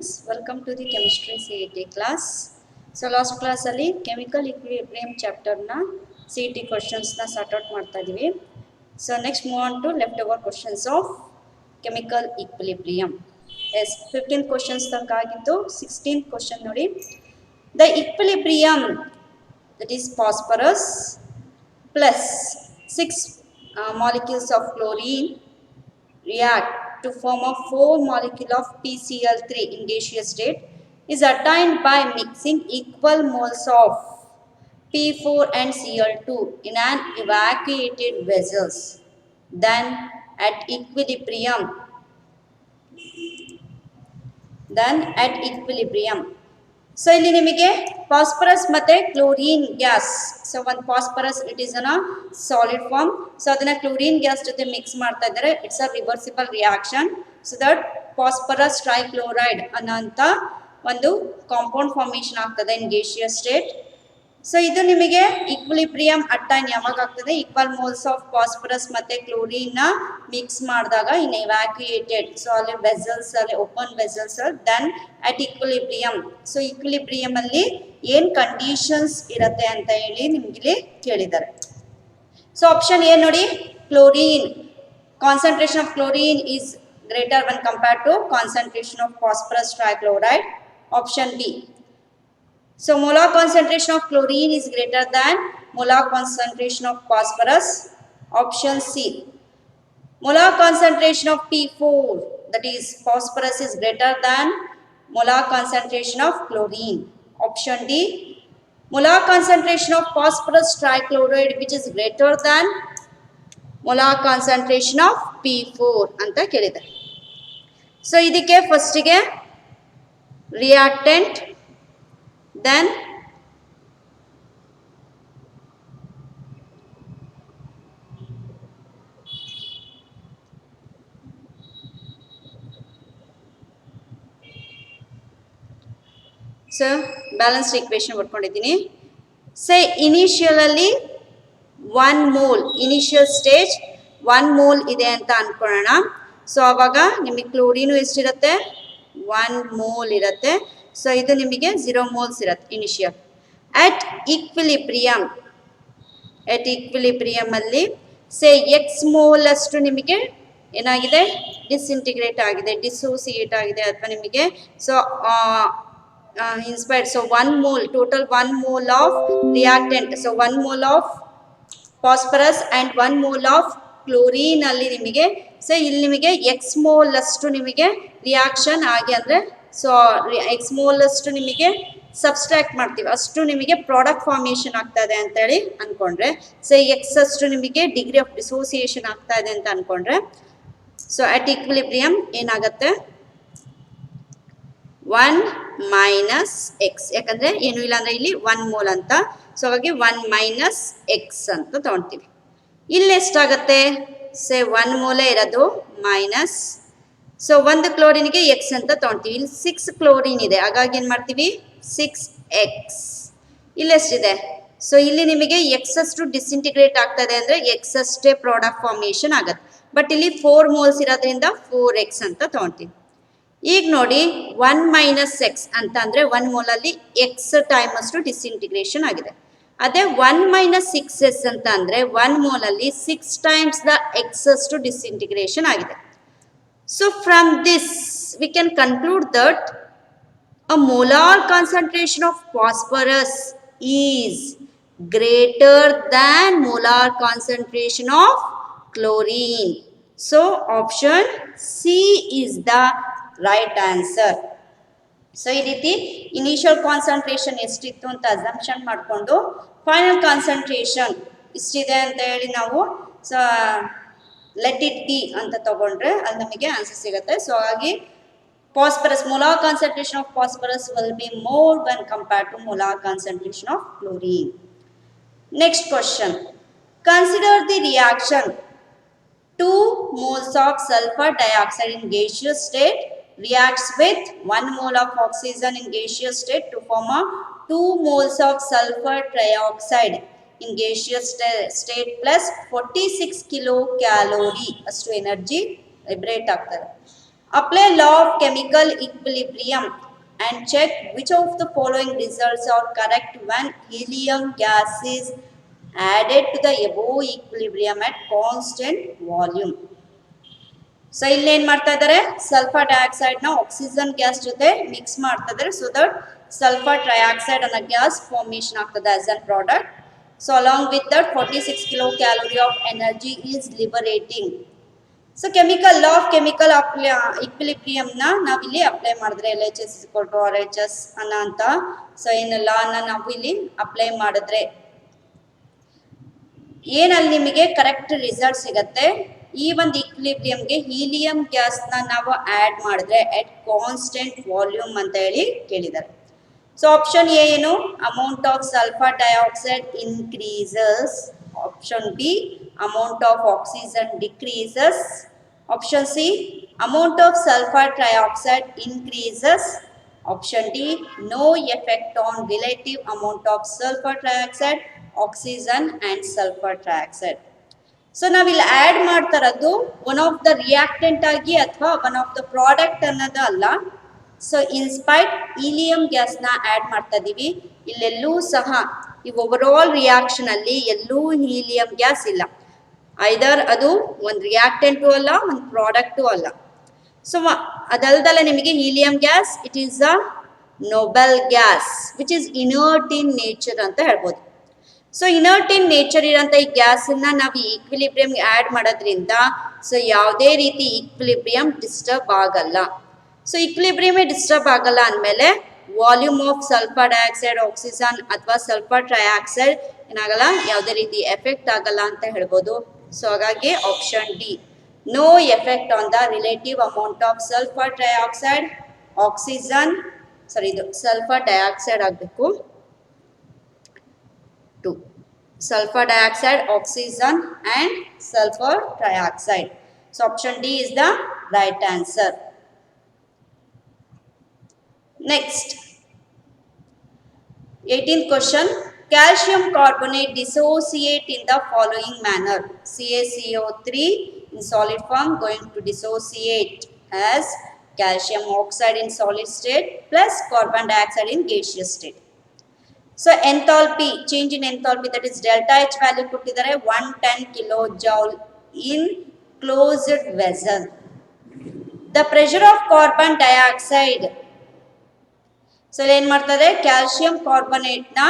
Welcome to the chemistry CET class. So last class ಅಲ್ಲಿ chemical equilibrium chapter na CET questions na sort out ಮಾಡ್ತಾ ಇದೀವಿ. So next move on to leftover questions of chemical equilibrium. Yes, 15 questions ತನಕ ಆಗಿತ್ತು. 16th question ನೋಡಿ. The equilibrium, that is phosphorus plus 6 molecules of chlorine react to form a 4 molecule of PCl3 in gaseous state is attained by mixing equal moles of P4 and Cl2 in an evacuated vessels. Then at equilibrium, so ಇಲ್ಲಿ ನಿಮಗೆ phosphorus ಮತ್ತೆ chlorine gas. So ಒಂದು phosphorus it is an solid form. So ಅದನ್ನ chlorine gas ಜೊತೆ mix ಮಾಡ್ತಾ ಇದ್ದಾರೆ. It's a reversible reaction. So that phosphorus trichloride ಅನ್ನೋಂಥ ಒಂದು ಕಾಂಪೌಂಡ್ ಫಾರ್ಮೇಷನ್ ಆಗ್ತದೆ ಇನ್ ಗೇಷಿಯಸ್ ಸ್ಟೇಟ್. ಸೊ ಇದು ನಿಮಗೆ ಈಕ್ವಿಲಿಬ್ರಿಯಂ ಅಟ್ಟೈನ್ ಯಾವಾಗ ಆಗ್ತದೆ? ಈಕ್ವಲ್ ಮೋಲ್ಸ್ ಆಫ್ ಫಾಸ್ಫರಸ್ ಮತ್ತೆ ಕ್ಲೋರಿನ್ ನ ಮಿಕ್ಸ್ ಮಾಡಿದಾಗ ಇನ್ ಎವ್ಯಾಕ್ಯುಯೇಟೆಡ್ ಸೊ ಅಲ್ಲಿ ವೆಸಲ್ಸ್ ಅಲ್ಲಿ open vessels then at equilibrium. So equilibrium ಅಲ್ಲಿ ಏನ್ ಕಂಡೀಷನ್ಸ್ ಇರುತ್ತೆ ಅಂತ ಹೇಳಿ ನಿಮ್ಗೆ ಕೇಳಿದ್ದಾರೆ. ಸೊ ಆಪ್ಷನ್ ಎ ನೋಡಿ, chlorine concentration of chlorine is greater when compared to concentration of phosphorus trichloride. Option B. So molar concentration of chlorine is greater than molar concentration of phosphorus. Option C. Molar concentration of P4, that is phosphorus, is greater than molar concentration of chlorine. Option D. Molar concentration of phosphorus trichloride which is greater than molar concentration of P4 anta kelidare. So idike first ge reactant, then so balanced equation ಬರ್ಕೊಂಡಿದ್ದೀನಿ. say initially 1 mole, initial stage 1 mole ಇದೆ ಅಂತ ಅನ್ಕೊಳ್ಳೋಣ. So ಆವಾಗ ನಿಮಗೆ chlorine ಎಷ್ಟಿರುತ್ತೆ? 1 mole ಇರುತ್ತೆ. So ಇದು ನಿಮಗೆ 0 moles ಇರುತ್ತೆ initial. At equilibrium, ಅಲ್ಲಿ ಸೇ ಎಕ್ಸ್ ಮೋಲ್ ಅಷ್ಟು ನಿಮಗೆ ಏನಾಗಿದೆ? ಡಿಸ್ಇಂಟಿಗ್ರೇಟ್ ಆಗಿದೆ, ಡಿಸೋಸಿಯೇಟ್ ಆಗಿದೆ ಅಥವಾ ನಿಮಗೆ so inspired. So 1 mole, total 1 mole of reactant. So 1 mole of phosphorus and 1 mole of chlorine ಅಲ್ಲಿ ನಿಮಗೆ ಸೊ ಇಲ್ಲಿ ನಿಮಗೆ ಎಕ್ಸ್ ಮೋಲ್ ಅಷ್ಟು ನಿಮಗೆ ರಿಯಾಕ್ಷನ್ ಆಗಿ ಅಂದರೆ ಸೊ ಎಕ್ಸ್ ಮೋಲ್ ಅಷ್ಟು ನಿಮಗೆ ಸಬ್ಸ್ಟ್ರಾಕ್ಟ್ ಮಾಡ್ತೀವಿ, ಅಷ್ಟು ನಿಮಗೆ ಪ್ರಾಡಕ್ಟ್ ಫಾರ್ಮೇಷನ್ ಆಗ್ತಾ ಇದೆ ಅಂತೇಳಿ ಅನ್ಕೊಂಡ್ರೆ, ಸೊ ಎಕ್ಸ್ ಅಷ್ಟು ನಿಮಗೆ ಡಿಗ್ರಿ ಆಫ್ ಡಿಸೋಸಿಯೇಷನ್ ಆಗ್ತಾ ಇದೆ ಅಂತ ಅನ್ಕೊಂಡ್ರೆ, ಸೊ ಅಟ್ ಈಕ್ವಿಲಿಬ್ರಿಯಂ ಏನಾಗುತ್ತೆ? 1 ಮೈನಸ್ ಎಕ್ಸ್, ಯಾಕಂದ್ರೆ ಏನು ಇಲ್ಲ ಅಂದ್ರೆ ಇಲ್ಲಿ 1 ಮೋಲ್ ಅಂತ, ಸೊ ಹಾಗಾಗಿ 1 ಮೈನಸ್ ಎಕ್ಸ್ ಅಂತ ತಗೊಳ್ತೀವಿ. ಇಲ್ಲಿ ಎಷ್ಟಾಗತ್ತೆ? ಸೇ 1 ಮೋಲೇ ಇರೋದು ಮೈನಸ್, ಸೊ ಒಂದು ಕ್ಲೋರಿನ್ಗೆ ಎಕ್ಸ್ ಅಂತ ತೊಗೊಳ್ತೀವಿ. ಇಲ್ಲಿ 6 ಕ್ಲೋರಿನ್ ಇದೆ, ಹಾಗಾಗಿ ಏನು ಮಾಡ್ತೀವಿ? 6x. ಇಲ್ಲಿ ಎಷ್ಟಿದೆ? ಸೊ ಇಲ್ಲಿ ನಿಮಗೆ ಎಕ್ಸ್ ಅಷ್ಟು ಡಿಸ್ಇಂಟಿಗ್ರೇಟ್ ಆಗ್ತದೆ ಅಂದರೆ ಎಕ್ಸ್ ಅಷ್ಟೇ ಪ್ರಾಡಕ್ಟ್ ಫಾರ್ಮೇಷನ್ ಆಗುತ್ತೆ. ಬಟ್ ಇಲ್ಲಿ 4 ಮೋಲ್ಸ್ ಇರೋದ್ರಿಂದ 4x ಅಂತ ತೊಗೊಳ್ತೀವಿ. ಈಗ ನೋಡಿ 1 ಮೈನಸ್ ಎಕ್ಸ್ ಅಂತ ಅಂದರೆ 1 ಮೋಲಲ್ಲಿ ಎಕ್ಸ್ ಟೈಮ್ ಅಷ್ಟು ಡಿಸ್ಇಂಟಿಗ್ರೇಷನ್ ಆಗಿದೆ. ಅದೇ 1 ಮೈನಸ್ 6s ಅಂತ ಅಂದರೆ 1 ಮೋಲಲ್ಲಿ 6 ಟೈಮ್ಸ್ ದ ಎಕ್ಸ್ ಅಷ್ಟು ಡಿಸ್ಇಂಟಿಗ್ರೇಷನ್ ಆಗಿದೆ. So from this we can conclude that a molar concentration of phosphorus is greater than molar concentration of chlorine. So option C is the right answer. So ಈ ರೀತಿ initial concentration ಎಷ್ಟಿತ್ತು ಅಂತ assumption ಮಾಡಿಕೊಂಡು final concentration ಇಷ್ಟಿದೆ ಅಂತ ಹೇಳಿ ನಾವು so let it be ಅಂತ ತಗೊಂಡ್ರೆ ಅಲ್ಲಿ ನಮಗೆ ಆನ್ಸರ್ ಸಿಗುತ್ತೆ. ಸೊ ಹಾಗಾಗಿ phosphorus molar concentration of phosphorus will be more when compared to molar concentration of chlorine. Next question. Consider the reaction. 2 moles of sulfur dioxide in gaseous state reacts with 1 mole of oxygen in gaseous state to form a 2 moles of sulfur trioxide in gaseous state plus 46 kilocalorie ಅಷ್ಟು energy liberate ಆಗ್ತದೆ. Apply law of chemical equilibrium and check which of the following results are correct when helium gas is added to the above equilibrium at constant volume. So ಇಲ್ಲಿ ಏನು ಮಾಡ್ತಾ ಇದ್ದಾರೆ, sulphur dioxide ನ oxygen gas ಜೊತೆ mix ಮಾಡ್ತಾ ಇದ್ದಾರೆ. So that sulphur trioxide ಅನ್ನೋ gas formation ಆಗ್ತದೆ as an product. So along with that 46 kilo calorie of energy is liberating. So chemical law of chemical equilibrium ನ ನಾವಿಲ್ಲಿ ಅಪ್ಲೈ ಮಾಡಿದ್ರೆ LHS = RHS ಅನ್ನೋ so ಏನು ಲಾನ ನಾವು ಇಲ್ಲಿ ಅಪ್ಲೈ ಮಾಡಿದ್ರೆ ಏನಲ್ಲಿ ನಿಮಗೆ ಕರೆಕ್ಟ್ ರಿಸಲ್ಟ್ ಸಿಗತ್ತೆ. ಈ ಒಂದು ಇಕ್ವಿಲಿಬ್ರಿಯಂಗೆ ಹೀಲಿಯಂ ಗ್ಯಾಸ್ ನಾವು ಆಡ್ ಮಾಡಿದ್ರೆ ಅಟ್ ಕಾನ್ಸ್ಟೆಂಟ್ ವಾಲ್ಯೂಮ್ ಅಂತ ಹೇಳಿ ಕೇಳಿದ್ದಾರೆ. ಸೊ ಆಪ್ಷನ್ ಎ ಏನು, amount of sulphur dioxide increases. Option B, amount of oxygen decreases. Option C, amount of sulphur trioxide increases. Option D, no effect on relative amount of sulphur trioxide, oxygen and sulphur trioxide. So ನಾವಿಲ್ಲಿ add ಮಾಡ್ತಾ ಇರೋದು one of the reactant ಆಗಿ ಅಥವಾ one of the product ಅನ್ನೋದು ಅಲ್ಲ. So in spite helium ಗ್ಯಾಸ್ನ add ಮಾಡ್ತಾ ಇದ್ದೀವಿ. ಇಲ್ಲೆಲ್ಲೂ ಸಹ ಈ ಓವರ್ ಆಲ್ ರಿಯಾಕ್ಷನ್ ಅಲ್ಲಿ ಎಲ್ಲೂ ಹೀಲಿಯಂ ಗ್ಯಾಸ್ ಇಲ್ಲ. ಐದರ್ ಅದು ಒಂದು ರಿಯಾಕ್ಟೆಂಟು ಅಲ್ಲ, ಒಂದು ಪ್ರಾಡಕ್ಟು ಅಲ್ಲ. ಸೊ ಅದಲ್ದಲ್ಲ ನಿಮಗೆ helium gas it is a Nobel gas which is inert in nature ಅಂತ ಹೇಳ್ಬೋದು. ಸೊ ಇನರ್ಟ್ ಇನ್ ನೇಚರ್ ಇರೋಂಥ ಈ ಗ್ಯಾಸನ್ನ ನಾವು ಈಕ್ವಿಲಿಬ್ರಿಯಂಗೆ ಆ್ಯಡ್ ಮಾಡೋದ್ರಿಂದ ಸೊ ಯಾವುದೇ ರೀತಿ ಈಕ್ವಿಲಿಬ್ರಿಯಂ ಡಿಸ್ಟರ್ಬ್ ಆಗಲ್ಲ. ಸೊ ಈಕ್ವಿಲಿಬ್ರಿಯಮೇ ಡಿಸ್ಟರ್ಬ್ ಆಗಲ್ಲ ಅಂದಮೇಲೆ volume of sulphur dioxide, oxygen ಅಥವಾ ಸಲ್ಫರ್ ಟ್ರೈಆಕ್ಸೈಡ್ ಏನಾಗಲ್ಲ, ಯಾವುದೇ ರೀತಿ ಎಫೆಕ್ಟ್ ಆಗಲ್ಲ ಅಂತ ಹೇಳ್ಬೋದು. ಸೊ ಹಾಗಾಗಿ option D, no effect on the relative amount of sulphur trioxide, oxygen, ಇದು ಸಲ್ಫರ್ ಡೈಆಕ್ಸೈಡ್ ಆಗಬೇಕು. Sulfur dioxide, oxygen and sulfur trioxide. So option D is the right answer. Next, 18th question. Calcium carbonate dissociate in the following manner. CaCO3 in solid form going to dissociate as calcium oxide in solid state plus carbon dioxide in gaseous state. So enthalpy, change in enthalpy, that is delta H value ಕೊಟ್ಟಿದ್ದಾರೆ 110 kilojoule in closed vessel. The pressure of carbon dioxide. So ಏನು ಮಾಡ್ತಾರೆ, calcium carbonate ನ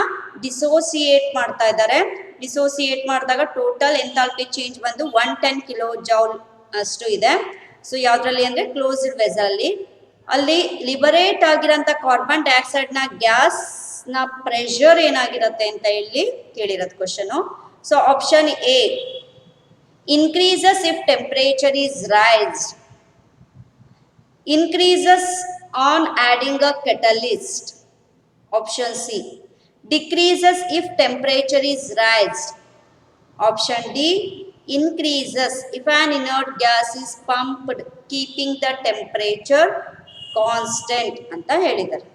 dissociate ಮಾಡ್ತಾ ಇದ್ದಾರೆ. Dissociate ಮಾಡಿದಾಗ total enthalpy change ಬಂದು 110 kilojoule ಅಷ್ಟು ಇದೆ. ಸೊ ಯಾವುದ್ರಲ್ಲಿ ಅಂದರೆ ಕ್ಲೋಸ್ಡ್ ವೆಸಲ್ ಅಲ್ಲಿ ಲಿಬರೇಟ್ ಆಗಿರೋಂಥ ಕಾರ್ಬನ್ ಡೈಆಕ್ಸೈಡ್ ನ ಗ್ಯಾಸ್ ನ ಪ್ರೆಷರ್ ಏನಾಗಿರುತ್ತೆ ಅಂತ ಹೇಳಿ ಕೇಳಿರೋದು question. So option A, increases if temperature is raised. Increases on adding a catalyst. Option C, decreases if temperature is raised. Option D, increases if an inert gas is pumped keeping the temperature constant ಅಂತ ಹೇಳಿದ್ದಾರೆ.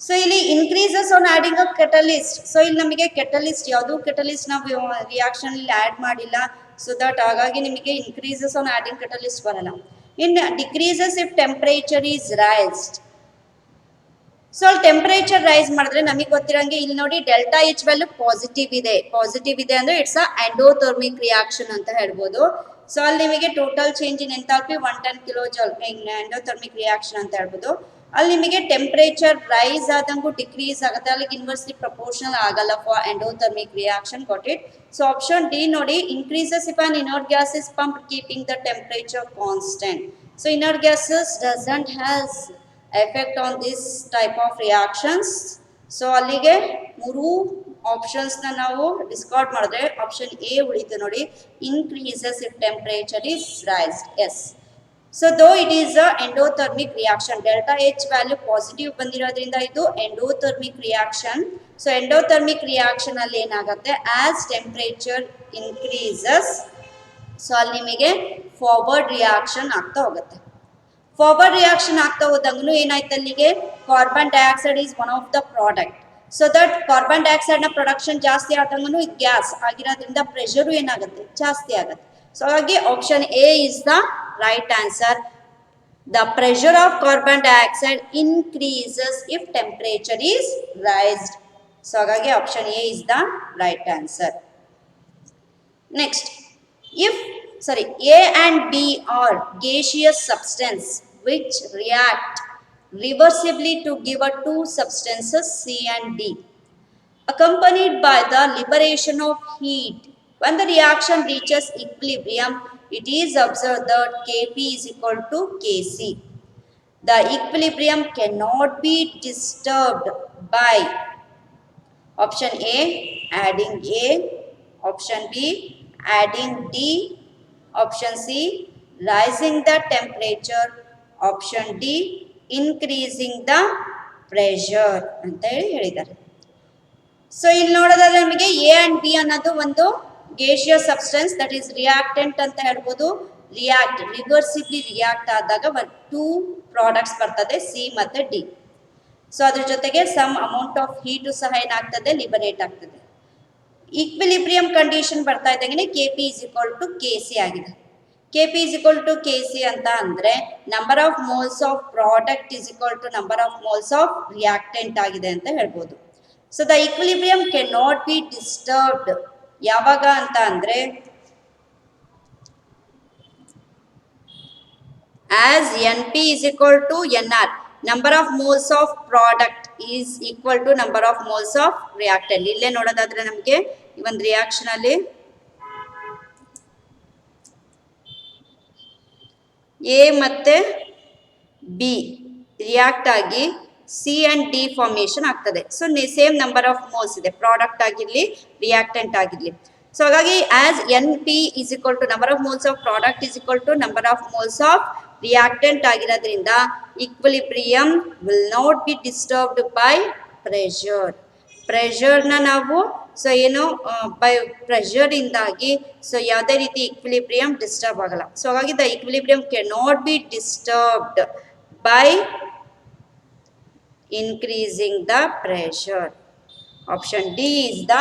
So ಇಲ್ಲಿ increases on adding a catalyst. So ಇಲ್ಲಿ ನಮಗೆ catalyst ಯಾವುದು, catalyst ನಾವು reaction ಇಲ್ಲಿ add ಮಾಡಿಲ್ಲ. So that ಹಾಗಾಗಿ ನಿಮಗೆ ಇನ್ಕ್ರೀಸಸ್ ಆನ್ ಆಡಿಂಗ್ ಕೆಟಲಿಸ್ಟ್ ಬರಲ್ಲ. In decreases if temperature is raised. So ಅಲ್ಲಿ ಟೆಂಪರೇಚರ್ ರೈಸ್ ಮಾಡಿದ್ರೆ ನಮಗೆ ಗೊತ್ತಿರೋಂಗೆ ಇಲ್ಲಿ ನೋಡಿ ಡೆಲ್ಟಾ H ವ್ಯಾಲ್ಯೂ ಪಾಸಿಟಿವ್ ಇದೆ. ಪಾಸಿಟಿವ್ ಇದೆ ಅಂದರೆ ಇಟ್ಸ್ ಅ ಎಂಡೋಥರ್ಮಿಕ್ ರಿಯಾಕ್ಷನ್ ಅಂತ ಹೇಳ್ಬೋದು. ಸೊ ಅಲ್ಲಿ ನಿಮಗೆ total change in enthalpy 110 kilojoule endothermic reaction ಅಂತ ಹೇಳ್ಬೋದು. ಅಲ್ಲಿ ನಿಮಗೆ ಟೆಂಪರೇಚರ್ ರೈಸ್ ಆದಂಗೂ ಡಿಕ್ರೀಸ್ ಆಗುತ್ತೆ, ಅಲ್ಲಿಗೆ ಇನ್ವರ್ಸ್ಲಿ ಪ್ರಪೋರ್ಷನಲ್ ಆಗಲ್ಲ for endothermic reaction. Got it. So option D ನೋಡಿ, increases if on inert gas is pumped keeping the temperature constant. So inert gases doesn't has effect on this type of reactions. So ಅಲ್ಲಿಗೆ ಮೂರು ಆಪ್ಷನ್ಸ್ನ ನಾವು discard ಮಾಡಿದ್ರೆ option A ಉಳಿತು ನೋಡಿ, increases if temperature is raised. Yes. So though it is a endothermic reaction. Delta H value positive ಬಂದಿರೋದ್ರಿಂದ ಇದು endothermic reaction. So endothermic reaction ಅಲ್ಲಿ ಏನಾಗುತ್ತೆ, ಆಸ್ ಟೆಂಪರೇಚರ್ ಇನ್ಕ್ರೀಸಸ್ ಸೊ ಅಲ್ಲಿ ನಿಮಗೆ ಫಾರ್ವರ್ಡ್ ರಿಯಾಕ್ಷನ್ ಆಗ್ತಾ ಹೋಗುತ್ತೆ. ಫಾರ್ವರ್ಡ್ ರಿಯಾಕ್ಷನ್ ಆಗ್ತಾ ಹೋದಂಗೂ ಏನಾಯ್ತು, ಅಲ್ಲಿಗೆ carbon dioxide is one of the product. So that carbon dioxide ನ ಪ್ರೊಡಕ್ಷನ್ ಜಾಸ್ತಿ ಆದಂಗೂ ಇದು ಗ್ಯಾಸ್ ಆಗಿರೋದ್ರಿಂದ ಪ್ರೆಷರು ಏನಾಗುತ್ತೆ, ಜಾಸ್ತಿ ಆಗುತ್ತೆ. ಸೊ ಹಾಗಾಗಿ option A is the right answer. The pressure of carbon dioxide increases if temperature is raised. So ಹಾಗಾಗಿ option A is the right answer. Next, if A and B are gaseous substance which react reversibly to give a two substances C and D, accompanied by the liberation of heat. When the reaction reaches equilibrium, it is observed that Kp is equal to Kc. The equilibrium cannot be disturbed by option A, adding A, option B, adding D, option C, rising the temperature, option D, increasing the pressure ಅಂತ ಹೇಳಿದ್ದಾರೆ. So ಇಲ್ಲಿ ನೋಡೋದಾದ್ರೆ ನಮಗೆ A and B ಅನ್ನೋದು ಒಂದು gaseous substance that is reactant ಅಂತ ಹೇಳ್ಬೋದು. ರಿವರ್ಸಿಬ್ಲಿ react ಆದಾಗ ಟೂ ಪ್ರಾಡಕ್ಟ್ಸ್ ಬರ್ತದೆ ಸಿ ಮತ್ತೆ ಡಿ. ಸೊ ಅದ್ರ ಜೊತೆಗೆ ಸಮ್ ಅಮೌಂಟ್ ಆಫ್ ಹೀಟು ಸಹ ಏನಾಗ್ತದೆ ಲಿಬರೇಟ್ ಆಗ್ತದೆ. ಈಕ್ವಿಲಿಬ್ರಿಯಂ ಕಂಡೀಷನ್ ಬರ್ತಾ ಇದ್ದಂಗೆ K P is equal to K C ಆಗಿದೆ. K P is equal to K C ಅಂತ ಅಂದ್ರೆ number of moles of product is equal to number of moles of reactant ಆಗಿದೆ ಅಂತ ಹೇಳ್ಬೋದು. So the equilibrium can not be disturbed ಯಾವಾಗ ಅಂತ ಅಂದ್ರೆ as NP is equal to NR, number of moles of product is equal to number of moles of reactant. ಇಲ್ಲೇ ನೋಡೋದಾದ್ರೆ ನಮಗೆ ಈ ಒಂದು ರಿಯಾಕ್ಷನ್ ಅಲ್ಲಿ ಎ ಮತ್ತೆ ಬಿ ರಿಯಾಕ್ಟ್ ಆಗಿ ಸಿ ಅಂಡ್ ಡಿ ಫಾರ್ಮೇಶನ್ ಆಗ್ತದೆ. So same number of moles ಇದೆ, ಪ್ರಾಡಕ್ಟ್ ಆಗಿರ್ಲಿ ರಿಯಾಕ್ಟೆಂಟ್ ಆಗಿರ್ಲಿ. ಸೊ ಹಾಗಾಗಿ as N P is equal to number of moles of product is equal to number of moles of reactant ಆಗಿರೋದ್ರಿಂದ equilibrium will not be disturbed by pressure. ಪ್ರೆಷರ್ನ ನಾವು so ಏನು by pressure ಇಂದಾಗಿ so ಯಾವುದೇ ರೀತಿ equilibrium disturb ಆಗಲ್ಲ. So ಹಾಗಾಗಿ the equilibrium can not be disturbed by increasing the pressure. Option D is the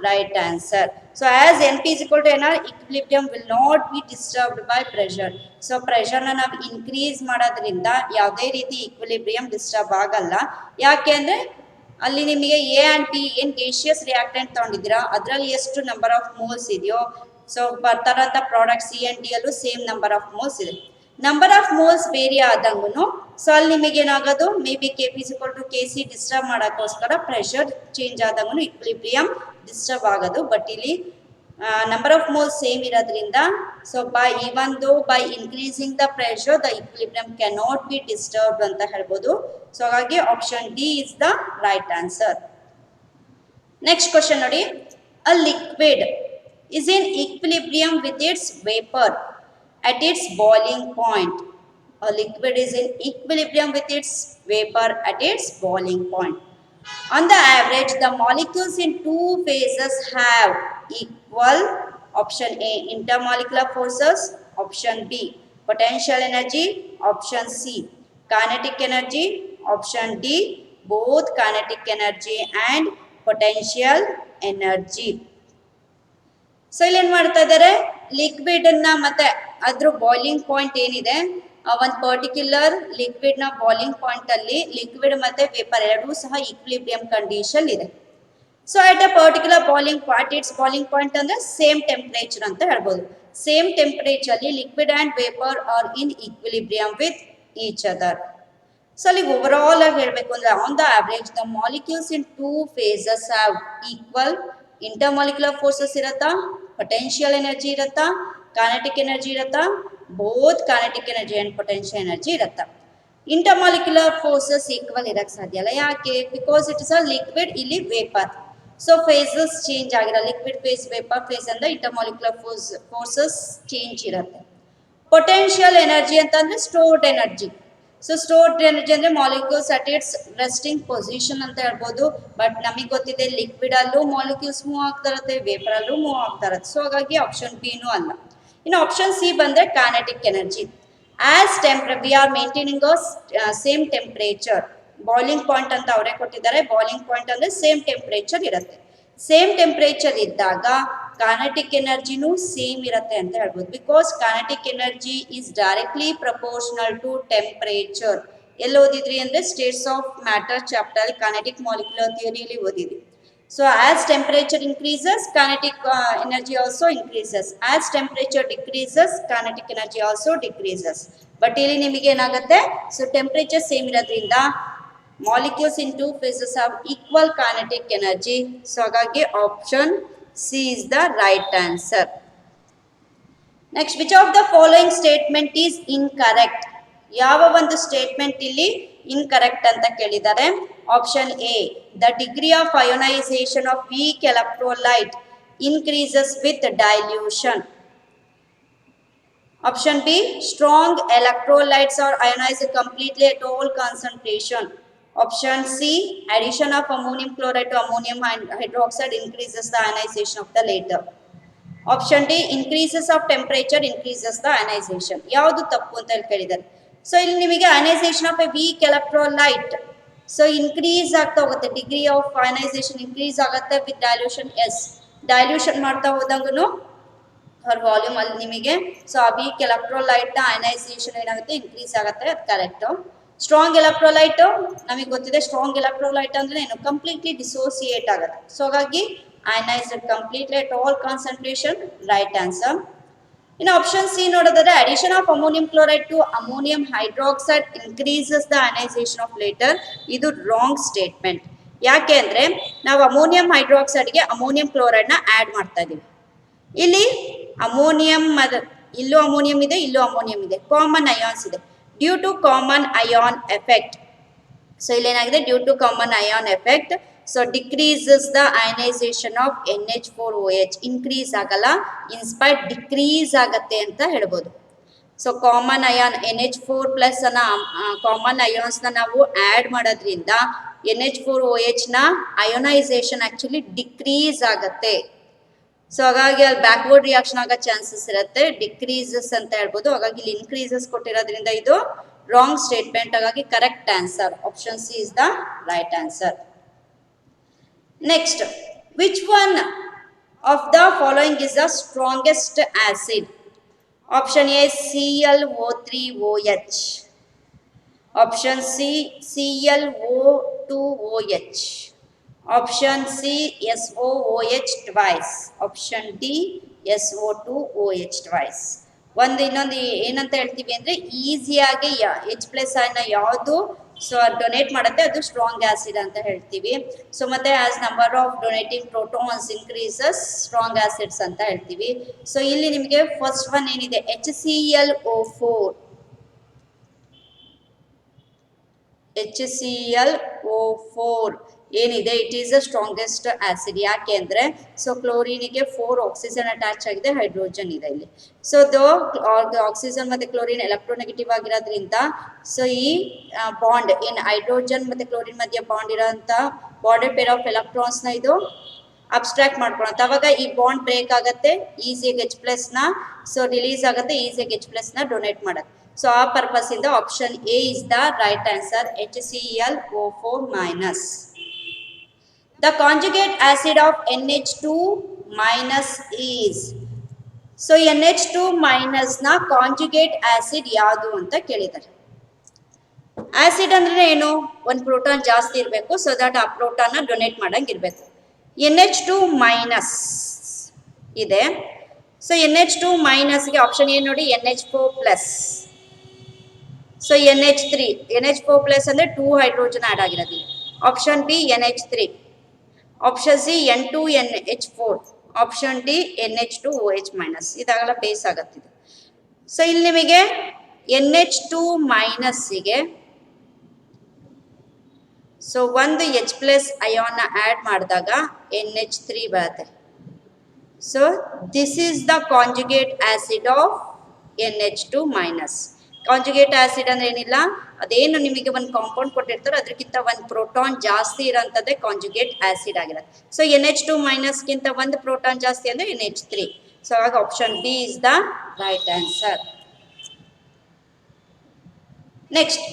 right answer. So as NP is equal to NR, equilibrium will not be disturbed by pressure. So pressure na ನಾವು increase ಮಾಡೋದ್ರಿಂದ ಯಾವುದೇ ರೀತಿ equilibrium disturb ಆಗಲ್ಲ. ಯಾಕೆ ಅಂದ್ರೆ ಅಲ್ಲಿ ನಿಮಗೆ A and P ಏನ್ ಗೇಷಿಯಸ್ ರಿಯಾಕ್ಟೆಂಟ್ ತಗೊಂಡಿದ್ದೀರಾ ಅದರಲ್ಲಿ ಎಷ್ಟು ನಂಬರ್ ಆಫ್ ಮೋಲ್ಸ್ ಇದೆಯೋ ಸೊ ಬರ್ತಾರಂತ ಪ್ರಾಡಕ್ಟ್ ಸಿ ಅಂಡ್ ಡಿ ಅಲ್ಲೂ ಸೇಮ್ ನಂಬರ್ ಆಫ್ ಮೋಲ್ಸ್ ಇದೆ. ನಂಬರ್ ಆಫ್ ಮೋಲ್ಸ್ ಬೇರೆ ಆದಂಗೂ ಸೊ ಅಲ್ಲಿ ನಿಮಗೆ ಏನಾಗೋದು may be K P equal to K C disturb ಮಾಡೋಕ್ಕೋಸ್ಕರ ಪ್ರೆಷರ್ ಚೇಂಜ್ ಆದಂಗೂ ಈಕ್ವಿಲಿಬ್ರಿಯಂ ಡಿಸ್ಟರ್ಬ್ ಆಗೋದು. ಬಟ್ ಇಲ್ಲಿ ನಂಬರ್ ಆಫ್ ಮೋಲ್ಸ್ ಸೇಮ್ ಇರೋದ್ರಿಂದ so by increasing the pressure the equilibrium can not be disturbed ಅಂತ ಹೇಳ್ಬೋದು. ಸೊ ಹಾಗಾಗಿ option D is the right answer. Next question ನೋಡಿ, a liquid is in equilibrium with its vapour at its boiling point. A liquid is in equilibrium with its vapor at its boiling point. On the average, the molecules in two phases have equal, option A, intermolecular forces, option B, potential energy, option C, kinetic energy, option D, both kinetic energy and potential energy. So ಇಲ್ಲಿ ಏನು ಮಾಡ್ತಾ ಇದ್ದಾರೆ, liquid ಅನ್ನ ಮತ್ತೆ ಅದ್ರ boiling point ಏನಿದೆ ಒಂದು particular liquid ನ ಬಾಯ್ಲಿಂಗ್ ಪಾಯಿಂಟ್ ಅಲ್ಲಿ ಲಿಕ್ವಿಡ್ ಮತ್ತೆ ವೇಪರ್ ಎರಡೂ ಸಹ ಈಕ್ವಿಲಿಬ್ರಿಯಂ ಕಂಡೀಷನ್ ಇದೆ. So at a particular boiling point, it's boiling point ಅಂದ್ರೆ ಸೇಮ್ ಟೆಂಪರೇಚರ್ ಅಂತ ಹೇಳ್ಬೋದು. ಸೇಮ್ ಟೆಂಪರೇಚರ್ ಅಲ್ಲಿ liquid and vapour are in equilibrium with each other. So ಅಲ್ಲಿ ಓವರ್ ಆಲ್ ಆಗಿ ಹೇಳ್ಬೇಕು ಅಂದ್ರೆ on the average the molecules in two phases have equal intermolecular forces ಇರತ್ತಾ, potential energy ಇರತ್ತಾ, ಕೈನೆಟಿಕ್ ಎನರ್ಜಿ ಇರತ್ತಾ, both kinetic energy and potential energy ಇರತ್ತಾ. Intermolecular forces equal ಇರಕ್ಕೆ ಸಾಧ್ಯ ಇಲ್ಲ. ಯಾಕೆ? Because it is a liquid, ಇಲ್ಲಿ ವೇಪರ್. ಸೊ ಫೇಸಸ್ ಚೇಂಜ್ ಆಗಿರೋ ಲಿಕ್ವಿಡ್ ಫೇಸ್ ವೇಪರ್ ಫೇಸ್ ಅಂದ್ರೆ ಇಂಟರ್ಮಾಲಿಕ್ಯುಲರ್ ಫೋರ್ಸಸ್ ಚೇಂಜ್ ಇರುತ್ತೆ. ಪೊಟೆನ್ಷಿಯಲ್ ಎನರ್ಜಿ ಅಂತಂದ್ರೆ stored energy. So stored energy ಅಂದ್ರೆ molecules at its resting position ಅಂತ ಹೇಳ್ಬೋದು. ಬಟ್ ನಮಗೆ ಗೊತ್ತಿದೆ ಲಿಕ್ವಿಡ್ ಅಲ್ಲೂ ಮಾಲಿಕ್ಯೂಲ್ಸ್ ಮೂವ್ ಆಗ್ತಾ ಇರುತ್ತೆ, ವೇಪರ್ ಅಲ್ಲೂ ಮೂವ್ ಆಗ್ತಾ ಇರುತ್ತೆ. ಸೊ ಹಾಗಾಗಿ ಆಪ್ಷನ್ ಬಿನೂ ಅಲ್ಲ. ಇನ್ನು ಆಪ್ಷನ್ ಸಿ ಬಂದ್ರೆ kinetic energy. As we are maintaining same temperature, boiling point ಅಂತ ಅವರೇ ಕೊಟ್ಟಿದ್ದಾರೆ. ಬಾಯ್ಲಿಂಗ್ ಪಾಯಿಂಟ್ ಅಂದ್ರೆ ಸೇಮ್ ಟೆಂಪರೇಚರ್ ಇರುತ್ತೆ. ಸೇಮ್ ಟೆಂಪರೇಚರ್ ಇದ್ದಾಗ ಕೈನೆಟಿಕ್ ಎನರ್ಜಿನೂ ಸೇಮ್ ಇರುತ್ತೆ ಅಂತ ಹೇಳ್ಬೋದು. Because kinetic energy is directly proportional to temperature. ಎಲ್ಲಿ ಓದಿದ್ರಿ ಅಂದರೆ states of matter chapter kinetic molecular ಥಿಯರಿಯಲ್ಲಿ ಓದಿದ್ರಿ. So as temperature increases, kinetic energy also increases. As temperature decreases, kinetic energy also decreases. But ಇಲ್ಲಿ ನಿಮಗೆ ಏನಾಗುತ್ತೆ, so temperature same ಇರೋದ್ರಿಂದ molecules in two phases have equal kinetic energy. So ಹಾಗಾಗಿ option C is the right answer. Next, which of the following statement is incorrect? ಯಾವ ಒಂದು statement ಇಲ್ಲಿ incorrect ಅಂತ ಕೇಳಿದ್ದಾರೆ. Option A, the degree of ionisation of weak electrolyte increases with dilution. Option B, strong electrolytes are ionised completely at all concentration. Option C, addition of ammonium chloride to ammonium hydroxide increases the ionization of the latter. Option D, increases of temperature increases the ionization. ಯಾವುದು ತಪ್ಪು ಅಂತ ಹೇಳಿ ಕೇಳಿದ್ದಾರೆ. So ಇಲ್ಲಿ ನಿಮಗೆ ionisation of a weak electrolyte so increase ಆಗ್ತಾ ಹೋಗುತ್ತೆ, degree of ionisation increase ಆಗುತ್ತೆ ವಿತ್ ಡೈಲ್ಯೂಷನ್. ಎಸ್, ಡೈಲ್ಯೂಷನ್ ಮಾಡ್ತಾ ಹೋದಂಗೂ ಅವ್ರ ವಾಲ್ಯೂಮ್ ಅಲ್ಲಿ ನಿಮಗೆ ಸೊ ಆ ವೀಕ್ ಎಲೆಕ್ಟ್ರೋಲೈಟ್ ನ ಅಯನೈಸೇಷನ್ ಏನಾಗುತ್ತೆ, ಇನ್ಕ್ರೀಸ್ ಆಗುತ್ತೆ. ಅದು ಕರೆಕ್ಟು. ಸ್ಟ್ರಾಂಗ್ ಎಲೆಕ್ಟ್ರೋಲೈಟ್ ನಮಗೆ ಗೊತ್ತಿದೆ, ಸ್ಟ್ರಾಂಗ್ ಎಲೆಕ್ಟ್ರೋಲೈಟ್ ಅಂದ್ರೆ ಏನು, ಕಂಪ್ಲೀಟ್ಲಿ ಡಿಸೋಸಿಯೇಟ್ ಆಗುತ್ತೆ. ಸೊ ಹಾಗಾಗಿ ionized completely at all concentration, right answer. In option C ನೋಡೋದಾದ್ರೆ addition of ammonium chloride to ammonium hydroxide increases the ionization of later. ಇದು ರಾಂಗ್ ಸ್ಟೇಟ್ಮೆಂಟ್. ಯಾಕೆ ಅಂದ್ರೆ ನಾವು ಅಮೋನಿಯಂ ಹೈಡ್ರಾಕ್ಸೈಡ್ಗೆ ಅಮೋನಿಯಂ ಕ್ಲೋರೈಡ್ ನ ಆಡ್ ಮಾಡ್ತಾ ಇದೀವಿ. ಇಲ್ಲಿ ಅಮೋನಿಯಂ, ಇಲ್ಲೂ ಅಮೋನಿಯಂ ಇದೆ, ಇಲ್ಲೂ ಅಮೋನಿಯಂ ಇದೆ, ಕಾಮನ್ ಅಯಾನ್ಸ್ ಇದೆ. Due to common ion effect, so ಇಲ್ಲೇನಾಗಿದೆ, due to common ion effect, so decreases the ionization of NH4OH. Increase ಆಗಲ್ಲ, ಇನ್ಸ್ಪೈಟ್ ಡಿಕ್ರೀಸ್ ಆಗತ್ತೆ ಅಂತ ಹೇಳ್ಬೋದು. ಸೊ ಕಾಮನ್ ಅಯಾನ್ NH4+ ಅನ್ನ ಕಾಮನ್ ಅಯಾನ್ಸ್ನ ನಾವು ಆ್ಯಡ್ ಮಾಡೋದ್ರಿಂದ NH4OH ನ ಅಯೋನೈಸೇಷನ್ ಆ್ಯಕ್ಚುಲಿ ಡಿಕ್ರೀಸ್ ಆಗತ್ತೆ. ಸೊ ಹಾಗಾಗಿ ಅಲ್ಲಿ ಬ್ಯಾಕ್ವರ್ಡ್ ರಿಯಾಕ್ಷನ್ ಆಗೋ ಚಾನ್ಸಸ್ ಇರುತ್ತೆ, ಡಿಕ್ರೀಸಸ್ ಅಂತ ಹೇಳ್ಬೋದು. ಹಾಗಾಗಿ ಇಲ್ಲಿ ಇನ್ಕ್ರೀಸಸ್ ಕೊಟ್ಟಿರೋದ್ರಿಂದ ಇದು ರಾಂಗ್ ಸ್ಟೇಟ್ಮೆಂಟ್. ಹಾಗಾಗಿ correct answer option C is the right answer. Next, which one of the following is the strongest acid? Option A, ClO3OH. Option C, ClO2OH. Option C, SOOH twice. Option D, SO2OH twice. ಒಂದು ಇನ್ನೊಂದು ಏನಂತ ಹೇಳ್ತೀವಿ ಅಂದರೆ ಈಸಿಯಾಗಿ H+ ಅನ್ನ ಯಾವುದು so donate ಮಾಡುತ್ತೆ ಅದು ಸ್ಟ್ರಾಂಗ್ ಆಸಿಡ್ ಅಂತ ಹೇಳ್ತೀವಿ. ಸೊ ಮತ್ತೆ as number of donating protons increases strong acids ಅಂತ ಹೇಳ್ತೀವಿ. ಸೊ ಇಲ್ಲಿ ನಿಮಗೆ ಫಸ್ಟ್ ಒನ್ ಏನಿದೆ, HClO4. HClO4 ಏನಿದೆ, it is the strongest acid. ಯಾಕೆ ಅಂದರೆ ಸೊ ಕ್ಲೋರಿನಿಗೆ 4 ಆಕ್ಸಿಜನ್ ಅಟ್ಯಾಚ್ ಆಗಿದೆ, ಹೈಡ್ರೋಜನ್ ಇದೆ ಇಲ್ಲಿ. ಸೊ ಆಕ್ಸಿಜನ್ ಮತ್ತು ಕ್ಲೋರಿನ್ ಎಲೆಕ್ಟ್ರೋನೆಗೆಟಿವ್ ಆಗಿರೋದ್ರಿಂದ ಸೊ ಈ ಬಾಂಡ್ ಏನು ಹೈಡ್ರೋಜನ್ ಮತ್ತು ಕ್ಲೋರಿನ್ ಮಧ್ಯೆ ಬಾಂಡ್ ಇರೋಂಥ ಬಾಂಡೆಡ್ ಪೇರ್ ಆಫ್ ಎಲೆಕ್ಟ್ರಾನ್ಸ್ನ ಇದು ಅಬ್ಸ್ಟ್ರಾಕ್ಟ್ ಮಾಡ್ಕೊಳುತ್ತೆ. ಅವಾಗ ಈ ಬಾಂಡ್ ಬ್ರೇಕ್ ಆಗುತ್ತೆ, ಈಸಿಯಾಗಿ H+ ನ ಸೊ ರಿಲೀಸ್ ಆಗುತ್ತೆ, ಈಸಿಯಾಗಿ H+ ನ ಡೊನೇಟ್ ಮಾಡುತ್ತೆ. ಸೊ ಆ ಪರ್ಪಸ್ ಇಂದ option A is the right answer, HClO4-. The conjugate acid of NH2- is. So NH2- ನ ಕಾಂಜುಗೇಟ್ ಆಸಿಡ್ ಯಾವುದು ಅಂತ ಕೇಳಿದ್ದಾರೆ. ಆಸಿಡ್ ಅಂದ್ರೆ ಏನು, ಒಂದು ಪ್ರೋಟಾನ್ ಜಾಸ್ತಿ ಇರಬೇಕು ಸೊ ದಟ್ ಆ ಪ್ರೋಟಾನ್ನ ಡೊನೇಟ್ ಮಾಡಂಗೆ ಇರಬೇಕು. NH2- ಇದೆ. ಸೊ NH2- ಆಪ್ಷನ್ ಏನು ನೋಡಿ, NH4+. ಸೊ NH4+ ಅಂದರೆ 2 ಹೈಡ್ರೋಜನ್ ಆ್ಯಡ್ ಆಗಿರೋದು. Option B NH3. Option C N2NH4. Option D NH2OH-. ಇದಾಗಲ್ಲ ಬೇಸ್ ಆಗತ್ತಿದೆ. ಸೊ ಇಲ್ಲಿ ನಿಮಗೆ NH2- ಸೊ ಒಂದು H+ ಅಯಾನ್ನ ಆ್ಯಡ್ ಮಾಡಿದಾಗ NH3 ಬರುತ್ತೆ. So this is the conjugate acid of NH2-. Conjugate acid ಅಂದ್ರೆ ಏನಿಲ್ಲ, ಅದೇನು ನಿಮಗೆ ಒಂದು ಕಾಂಪೌಂಡ್ ಕೊಟ್ಟಿರ್ತಾರೆ ಅದಕ್ಕಿಂತ ಒಂದು ಪ್ರೋಟಾನ್ ಜಾಸ್ತಿ ಇರೋಂಥದ್ದೇ ಕಾಂಜುಗೇಟ್ ಆಸಿಡ್ ಆಗಿರುತ್ತೆ. ಸೊ NH2- ಒಂದು ಪ್ರೋಟಾನ್ ಜಾಸ್ತಿ ಅಂದರೆ NH3. ಸೊ ಆಗ option B is the right answer. Next,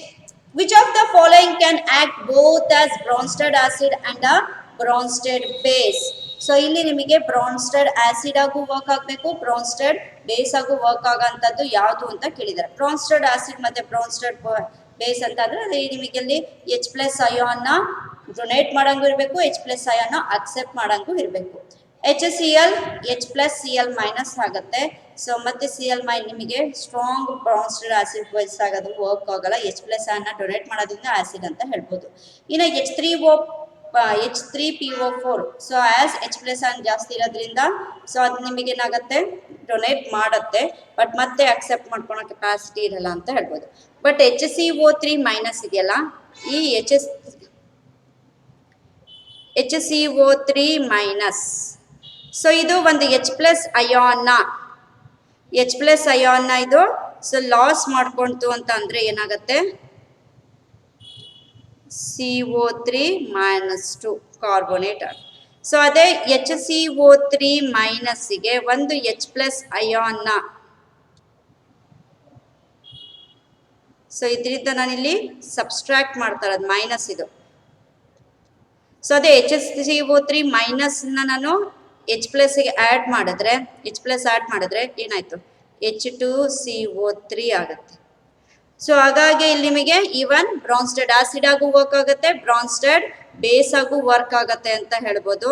which of the following can act both as Bronsted acid and a Bronsted base? So ಇಲ್ಲಿ ನಿಮಗೆ ಬ್ರಾನ್ಸ್ಟೆಡ್ ಆಸಿಡ್ ಆಗು work ಆಗಬೇಕು, ಬ್ರಾನ್ಸ್ಟೆಡ್ base ಆಗು ವರ್ಕ್ ಆಗೋಂಥದ್ದು ಯಾವುದು ಅಂತ ಕೇಳಿದ್ದಾರೆ. ಬ್ರಾನ್ಸ್ಟೆಡ್ ಆಸಿಡ್ ಮತ್ತೆ ಬ್ರಾನ್ಸ್ಟೆಡ್ ಬೇಸ್ ಅಂತ ಅಂದ್ರೆ ಅದೇ ನಿಮಗೆ ಇಲ್ಲಿ H+ ಅಯಾನ್ನ ಡೊನೇಟ್ ಮಾಡಂಗೂ ಇರಬೇಕು, H+ ಅಯಾನ್ನ ಅಕ್ಸೆಪ್ಟ್ ಮಾಡಂಗೂ ಇರಬೇಕು. HCl H+Cl- ಆಗುತ್ತೆ. ಸೊ ಮತ್ತೆ Cl- ನಿಮಗೆ ಸ್ಟ್ರಾಂಗ್ ಬ್ರಾನ್ಸ್ಟೆಡ್ ಆಸಿಡ್ ಬೇಸ್ ಆಗೋದು ವರ್ಕ್ ಆಗಲ್ಲ, H+ ಅನ್ನ ಡೊನೇಟ್ ಮಾಡೋದ್ರಿಂದ ಆಸಿಡ್ ಅಂತ ಹೇಳ್ಬೋದು. ಇನ್ನು H3PO4 ಸೊ ಆಸ್ H+ ಅನ್ ಜಾಸ್ತಿ ಇರೋದ್ರಿಂದ ಸೊ ಅದು ನಿಮಗೆ ಏನಾಗುತ್ತೆ ಡೊನೇಟ್ ಮಾಡುತ್ತೆ, ಬಟ್ ಮತ್ತೆ ಅಕ್ಸೆಪ್ಟ್ ಮಾಡ್ಕೊಳೋ ಕೆಪಾಸಿಟಿ ಇರಲ್ಲ ಅಂತ ಹೇಳ್ಬೋದು. ಬಟ್ HCO3- ಇದೆಯಲ್ಲ, ಈ HCO3- ಸೊ ಇದು ಒಂದು H+ ಅಯಾನ್ನ ಇದು ಸೊ ಲಾಸ್ ಮಾಡ್ಕೊಂತು ಅಂತ ಅಂದ್ರೆ ಏನಾಗುತ್ತೆ CO3- ಕಾರ್ಬೋನೇಟ್. ಸೊ ಅದೇ HCO3- ಒಂದು H+ ಅಯಾನ್ನ ಸೊ ಇದರಿಂದ ನಾನಿಲ್ಲಿ ಸಬ್ಸ್ಟ್ರಾಕ್ಟ್ ಮಾಡ್ತಾ ಇರೋದು ಮೈನಸ್ ಇದು. ಸೊ ಅದೇ HCO3- ನಾನು H+ಗೆ ಆ್ಯಡ್ ಮಾಡಿದ್ರೆ ಏನಾಯ್ತು H2CO3 ಆಗುತ್ತೆ. ಸೊ ಹಾಗಾಗಿ ಇಲ್ಲಿ ನಿಮಗೆ ಈವನ್ ಬ್ರಾನ್ಸ್ಟೆಡ್ ಆಸಿಡ್ ಆಗು ವರ್ಕ್ ಆಗುತ್ತೆ, ಬ್ರಾನ್ಸ್ಟೆಡ್ ಬೇಸ್ ಆಗು ವರ್ಕ್ ಆಗುತ್ತೆ ಅಂತ ಹೇಳ್ಬೋದು.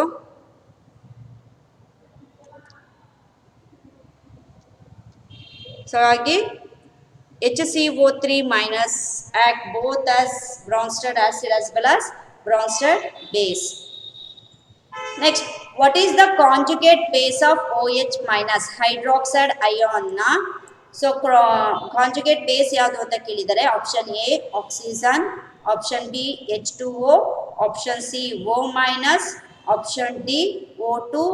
ಸೊ ಹಾಗಾಗಿ HCO3- act both as Bronsted acid as well as Bronsted base. Next, what is the conjugate base of OH- hydroxide ion? So conjugate base ಯಾವುದು ಅಂತ ಕೇಳಿದರೆ option A oxygen, option B H2O, option C O-, option D O2-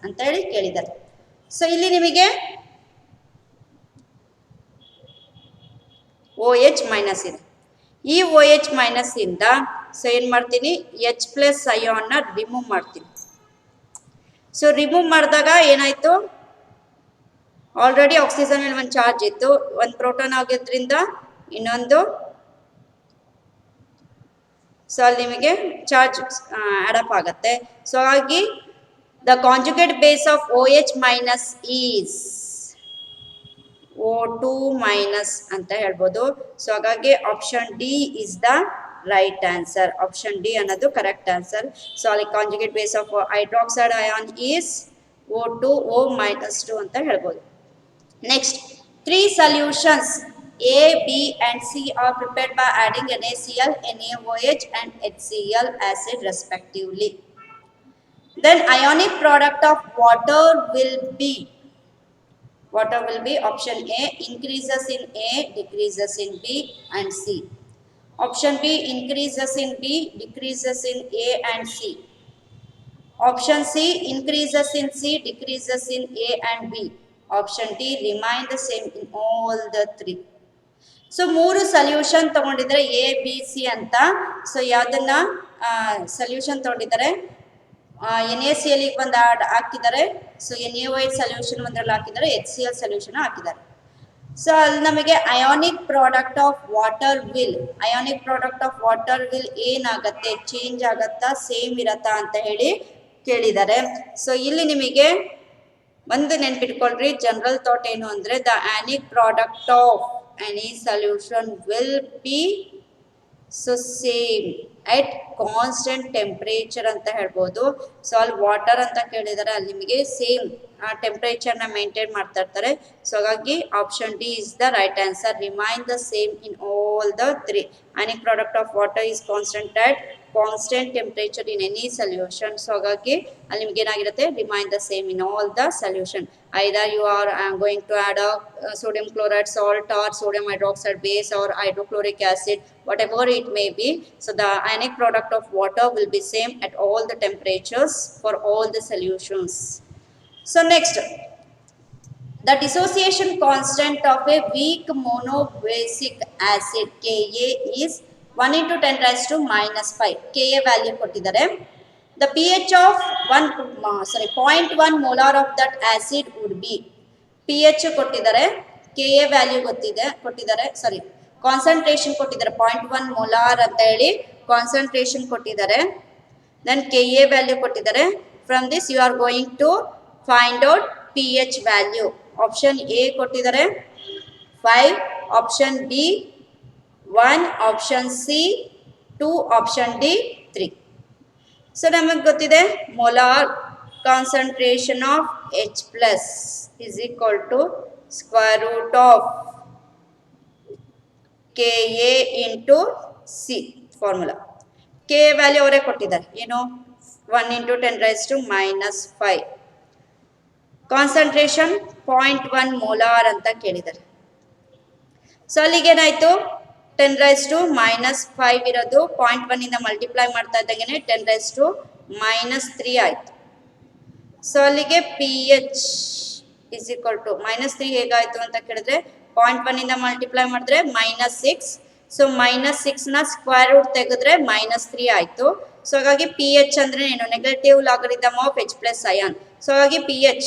ಅಂತ ಹೇಳಿ ಕೇಳಿದ್ದಾರೆ. So ಇಲ್ಲಿ ನಿಮಗೆ OH- ಇದೆ. ಈ OH- ಇಂದ ಸೊ ಏನು ಮಾಡ್ತೀನಿ H+ ಅಯಾನ್ನ ರಿಮೂವ್ ಮಾಡ್ತೀನಿ. ಸೊ ರಿಮೂವ್ ಮಾಡಿದಾಗ ಏನಾಯ್ತು, ಆಲ್ರೆಡಿ ಆಕ್ಸಿಜನ್ ಮೇಲೆ ಒಂದು ಚಾರ್ಜ್ ಇತ್ತು, ಒಂದು ಪ್ರೋಟಾನ್ ಆಗೋದ್ರಿಂದ ಇನ್ನೊಂದು ಸೊ ಅಲ್ಲಿ ನಿಮಗೆ ಚಾರ್ಜ್ ಅಡಪ್ ಆಗುತ್ತೆ. ಸೊ ಹಾಗಾಗಿ the conjugate base of OH- is O2- ಅಂತ ಹೇಳ್ಬೋದು. ಸೊ ಹಾಗಾಗಿ option D is the right answer. Option D ಅನ್ನೋದು ಕರೆಕ್ಟ್ ಆನ್ಸರ್. ಸೊ ಅಲ್ಲಿ conjugate base of hydroxide ion is O2O- ಅಂತ ಹೇಳ್ಬೋದು. Next, 3 solutions A, B and C are prepared by adding NaCl, NaOH and HCl acid respectively. Then ionic product of water will be option A, increases in A, decreases in B and C. Option B, increases in B, decreases in A and C. Option C, increases in C, decreases in A and B. Option D, remain the same in all the 3. So 3 solution ತಗೊಂಡಿದ್ದಾರೆ A B C ಅಂತ. So ಯಾವುದನ್ನ solution ತಗೊಂಡಿದ್ದಾರೆ NaCl ಒಂದು ಹಾಕಿದ್ದಾರೆ, so NaOH solution ಒಂದರಲ್ಲಿ ಹಾಕಿದ್ದಾರೆ, HCl solution ಹಾಕಿದ್ದಾರೆ. So ಅಲ್ಲಿ ನಮಗೆ ionic product of water will ಏನಾಗತ್ತೆ, ಚೇಂಜ್ ಆಗತ್ತಾ, ಸೇಮ್ ಇರತ್ತಾ ಅಂತ ಹೇಳಿ ಕೇಳಿದ್ದಾರೆ. ಸೊ ಇಲ್ಲಿ ನಿಮಗೆ ಒಂದು ನೆನ್ಪಿಟ್ಕೊಳ್ರಿ, ಜನರಲ್ ಥಾಟ್ ಏನು ಅಂದರೆ the ionic product of any solution will be so same at constant temperature ಅಂತ ಹೇಳ್ಬೋದು. ಸೊ ಅಲ್ಲಿ ವಾಟರ್ ಅಂತ ಕೇಳಿದರೆ ಅಲ್ಲಿ ನಿಮಗೆ ಸೇಮ್ ಆ ಟೆಂಪ್ರೇಚರ್ನ ಮೇಂಟೈನ್ ಮಾಡ್ತಾ ಇರ್ತಾರೆ. ಸೊ ಹಾಗಾಗಿ option D is the right answer, remain the same in all the 3. Ionic product of water is constant at constant temperature in any solution. So ಹಾಗಾಗಿ ಅಲ್ಲಿ ನಿಮ್ಗೆ ಏನಾಗಿರುತ್ತೆ, remain the same in all the solution. Either you are going to add sodium chloride salt or sodium hydroxide base or hydrochloric acid, whatever it may be. So the ionic product of water will be same at all the temperatures for all the solutions. So next, the dissociation constant of a weak monobasic acid Ka is 1 × 10⁻⁻⁵. Ka value ಕೊಟ್ಟಿದ್ದಾರೆ. The pH of 0.1 molar of that acid would be, pH ಕೊಟ್ಟಿದ್ದಾರೆ, Ka value ಕೊಟ್ಟಿದ್ದಾರೆ, concentration ಕೊಟ್ಟಿದ್ದಾರೆ 0.1 molar ಅಂತ ಹೇಳಿ concentration ಕೊಟ್ಟಿದ್ದಾರೆ. Then Ka value ಕೊಟ್ಟಿದ್ದಾರೆ, From this you are going to find out pH value. Option A ಕೊಟ್ಟಿದ್ದಾರೆ 5, option B 1, option C 2, option D 3. So ನಮಗೆ ಗೊತ್ತಿದೆ molar concentration of H plus is equal to square root of Ka into C formula. K value ಅವರೇ ಕೊಟ್ಟಿದ್ದಾರೆ, ಏನು 1 into 10 raised to minus 5. Concentration 0.1 molar ಅಂತ ಕೇಳಿದ್ದಾರೆ. So ಅಲ್ಲಿಗೆ ಏನಾಯ್ತು 10 raised to minus 5 ಇರೋದು 0.1 ಇಂದ ಮಲ್ಟಿಪ್ಲೈ ಮಾಡ್ತಾ ಇದ್ದಾಗೇನೆ 10 raised to minus 3 ಆಯ್ತು. ಸೊ ಅಲ್ಲಿಗೆ pH is equal to minus 3 ಹೇಗಾಯ್ತು ಅಂತ ಕೇಳಿದ್ರೆ 0.1 ಇಂದ ಮಲ್ಟಿಪ್ಲೈ ಮಾಡಿದ್ರೆ minus 6. ಸೊ minus 6 ನ ಸ್ಕ್ವೇರ್ ರೂಟ್ ತೆಗೆದ್ರೆ minus 3 ಆಯ್ತು. ಸೊ ಹಾಗಾಗಿ pH ಅಂದ್ರೆ ಏನು, negative logarithm of H plus ion. So ಹಾಗಾಗಿ pH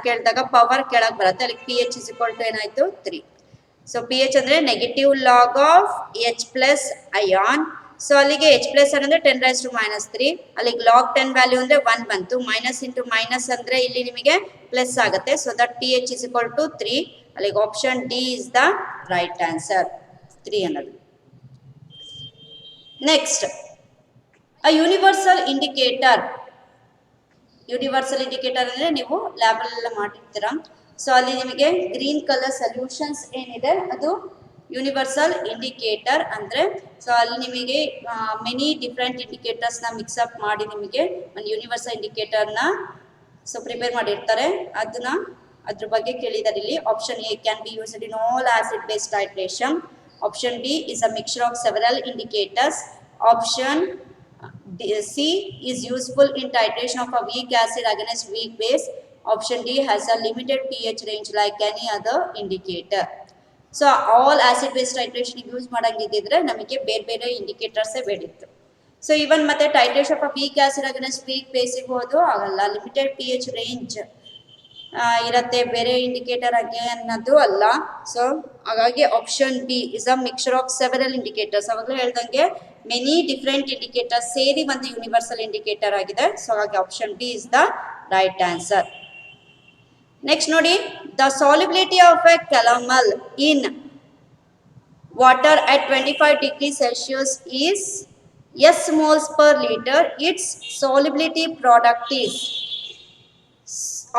ಕೇಳಿದಾಗ ಪವರ್ ಕೆಳಗೆ ಬರುತ್ತೆ, ಅಲ್ಲಿ pH is equal to ಏನಾಯ್ತು 3. ಸೊ pH ಅಂದ್ರೆ negative log of H plus ion. So ಅಲ್ಲಿಗೆ H ಪ್ಲಸ್ ಅಂದ್ರೆ 10 raised to minus 3, ಅಲ್ಲಿಗೆ ಲಾಗ್ 10 ವ್ಯಾಲ್ಯೂ ಅಂದ್ರೆ 1 ಬಂತು. ಮೈನಸ್ ಇಂಟು ಮೈನಸ್ ಅಂದ್ರೆ ಇಲ್ಲಿ ನಿಮಗೆ ಪ್ಲಸ್ ಆಗುತ್ತೆ. So that pH is equal to 3. ಅಲ್ಲಿಗೆ option D is the right answer, 3 ಅನ್ನೋದು. ನೆಕ್ಸ್ಟ್, ಅ ಯೂನಿವರ್ಸಲ್ ಇಂಡಿಕೇಟರ್. ಯೂನಿವರ್ಸಲ್ ಇಂಡಿಕೇಟರ್ ಅಂದ್ರೆ ನೀವು ಲ್ಯಾಬಲ್ಲೆಲ್ಲ ಮಾಡಿರ್ತೀರಾ. ಸೊ ಅಲ್ಲಿ ನಿಮಗೆ ಗ್ರೀನ್ ಕಲರ್ ಸೊಲ್ಯೂಷನ್ಸ್ ಏನಿದೆ ಅದು ಯೂನಿವರ್ಸಲ್ ಇಂಡಿಕೇಟರ್ ಅಂದ್ರೆ. ಸೊ ಅಲ್ಲಿ ನಿಮಗೆ ಮೆನಿ ಡಿಫ್ರೆಂಟ್ ಇಂಡಿಕೇಟರ್ಸ್ನ ಮಿಕ್ಸಪ್ ಮಾಡಿ ನಿಮಗೆ ಒಂದು ಯೂನಿವರ್ಸಲ್ ಇಂಡಿಕೇಟರ್ನ ಸೊ ಪ್ರಿಪೇರ್ ಮಾಡಿರ್ತಾರೆ, ಅದನ್ನ ಅದ್ರ ಬಗ್ಗೆ ಕೇಳಿದ್ದಾರೆ ಇಲ್ಲಿ. Option A can be used in all acid based titration. Option B is a mixture of several indicators. Option C is useful in titration of a weak acid against weak base. Option D has a limited pH range like any other indicator. So all acid base titration use ಮಾಡಂಗಿದ್ರೆ ನಮಗೆ ಬೇರೆ ಬೇರೆ indicators ಬೇಡಿತ್ತು. So even ಮತ್ತೆ titration of weak acid against weak base ಹೋದು ಆಗಲ್ಲ, limited pH range ಇರತ್ತೆ, ಬೇರೆ ಇಂಡಿಕೇಟರ್ ಆಗಿ ಅನ್ನೋದು ಅಲ್ಲ. ಸೊ ಹಾಗಾಗಿ option B is a mixture of several indicators. ಅವಾಗಲೇ ಹೇಳ್ದಂಗೆ ಮೆನಿ ಡಿಫ್ರೆಂಟ್ ಇಂಡಿಕೇಟರ್ಸ್ ಸೇರಿ ಒಂದು ಯೂನಿವರ್ಸಲ್ ಇಂಡಿಕೇಟರ್ ಆಗಿದೆ. ಸೊ ಹಾಗಾಗಿ option B is the right answer. Next ನೋಡಿ, the solubility of a calomel in water at 25 degrees Celsius is S moles per liter. Its solubility product is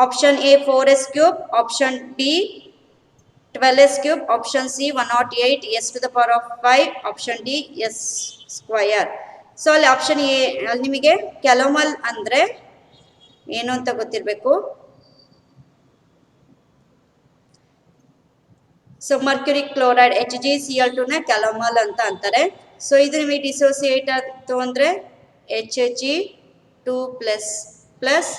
option A 4s cube, option B 12s cube, option C 108 s to the power of 5, option D s square. So ಅಲ್ಲಿ option A ಅಲ್ಲಿ ನಿಮಗೆ ಕ್ಯಾಲಮಲ್ ಅಂದ್ರೆ ಏನು ಅಂತ ಗೊತ್ತಿರಬೇಕು. So Mercury chloride HgCl2 ನ ಕ್ಯಾಲಮಲ್ ಅಂತ ಅಂತಾರೆ. ಸೊ ಇದು ನಿಮಗೆ ಡಿಸೋಸಿಯೇಟ್ ಆಯ್ತು ಅಂದರೆ Hg2 ಪ್ಲಸ್